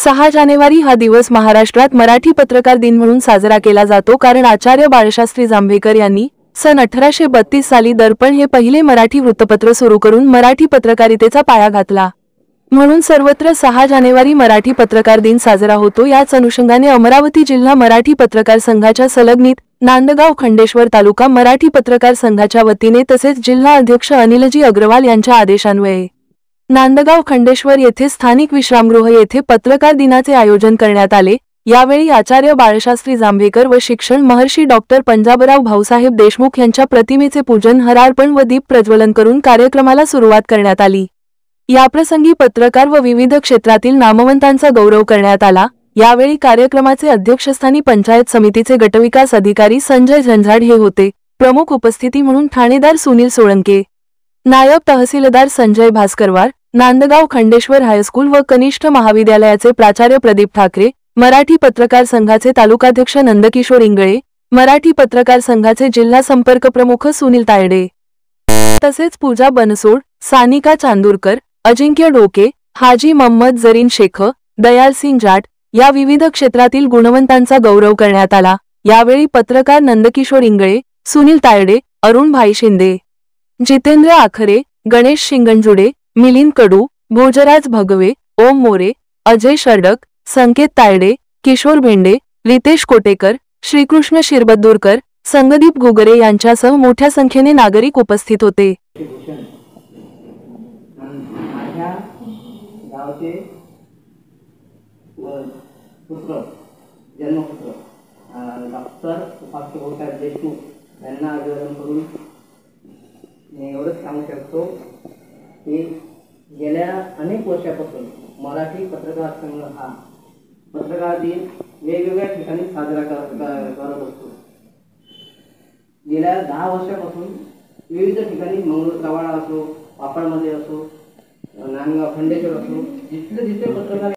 6 जानेवारी हा दिवस महाराष्ट्रात मराठी पत्रकार दिन म्हणून साजरा केला जातो, कारण आचार्य बाळशास्त्री जांभेकर यांनी सन 1832 साली दर्पण हे पहिले मराठी वृत्तपत्र सुरू करून मराठी पत्रकारितेचा पाया घातला. म्हणून सर्वत्र 6 जानेवारी मराठी पत्रकार दिन साजरा होतो. याच अनुषंगाने अमरावती जिल्हा मराठी पत्रकार संघाच्या संलग्नित नांदगाव खंडेश्वर तालुका मराठी पत्रकार संघाच्या वतीने तसेच जिल्हा अध्यक्ष अनिलजी अग्रवाल यांच्या आदेशान्वये नांदगाव खंडेश्वर येथे स्थानिक विश्रामगृह येथे पत्रकार दिनाचे आयोजन करण्यात आले. यावेळी आचार्य बाळशास्त्री जांभेकर व शिक्षण महर्षी डॉक्टर पंजाबराव भाऊसाहेब देशमुख यांच्या प्रतिमेचे पूजन, हारार्पण व दीप प्रज्वलन करून कार्यक्रमाला सुरुवात करण्यात आली. याप्रसंगी पत्रकार व विविध क्षेत्रातील नामवंतांचा गौरव करण्यात आला. यावेळी कार्यक्रमाचे अध्यक्षस्थानी पंचायत समितीचे गटविकास अधिकारी संजय झंझाड हे होते. प्रमुख उपस्थिती म्हणून ठाणेदार सुनील सोळंके, नायब तहसीलदार संजय भास्करवार, नांदगाव खंडेश्वर हायस्कूल व कनिष्ठ महाविद्यालयाचे प्राचार्य प्रदीप ठाकरे, मराठी पत्रकार संघाचे तालुकाध्यक्ष नंदकिशोर इंगळे, मराठी पत्रकार संघाचे जिल्हा संपर्क प्रमुख सुनील तायडे, तसेच पूजा बनसोड, सानिका चांदूरकर, अजिंक्य ढोके, हाजी मोहम्मद जरीन शेख, दयालसिंग जाट या विविध क्षेत्रातील गुणवंतांचा गौरव करण्यात आला. यावेळी पत्रकार नंदकिशोर इंगळे, सुनील तायडे, अरुण भाई शिंदे, जितेंद्र आखरे, गणेश शिंगणजुडे, मिलिंद कडू, भोजराज भगवे, ओम मोरे, अजय शर्डक, संकेत तायडे, किशोर भेंडे, रितेश कोटेकर, श्रीकृष्ण शिरबद्दूरकर, संगदीप घुगरे यांच्यासह मोठ्या संख्येने नागरिक उपस्थित होते. डॉक्टर भाऊसाहेब देशमुख यांना अभिवादन करून मी एवढंच सांगू शकतो की गेल्या अनेक वर्षापासून मराठी पत्रकार संघ हा पत्रकार दिन वेगवेगळ्या ठिकाणी साजरा करत असतो. गेल्या 10 वर्षापासून विविध ठिकाणी मंगळूर, रवाडा असो, पापडमध्ये असो, नांदगाव खंडेश्वर असो, जिथे जिथे पत्रकार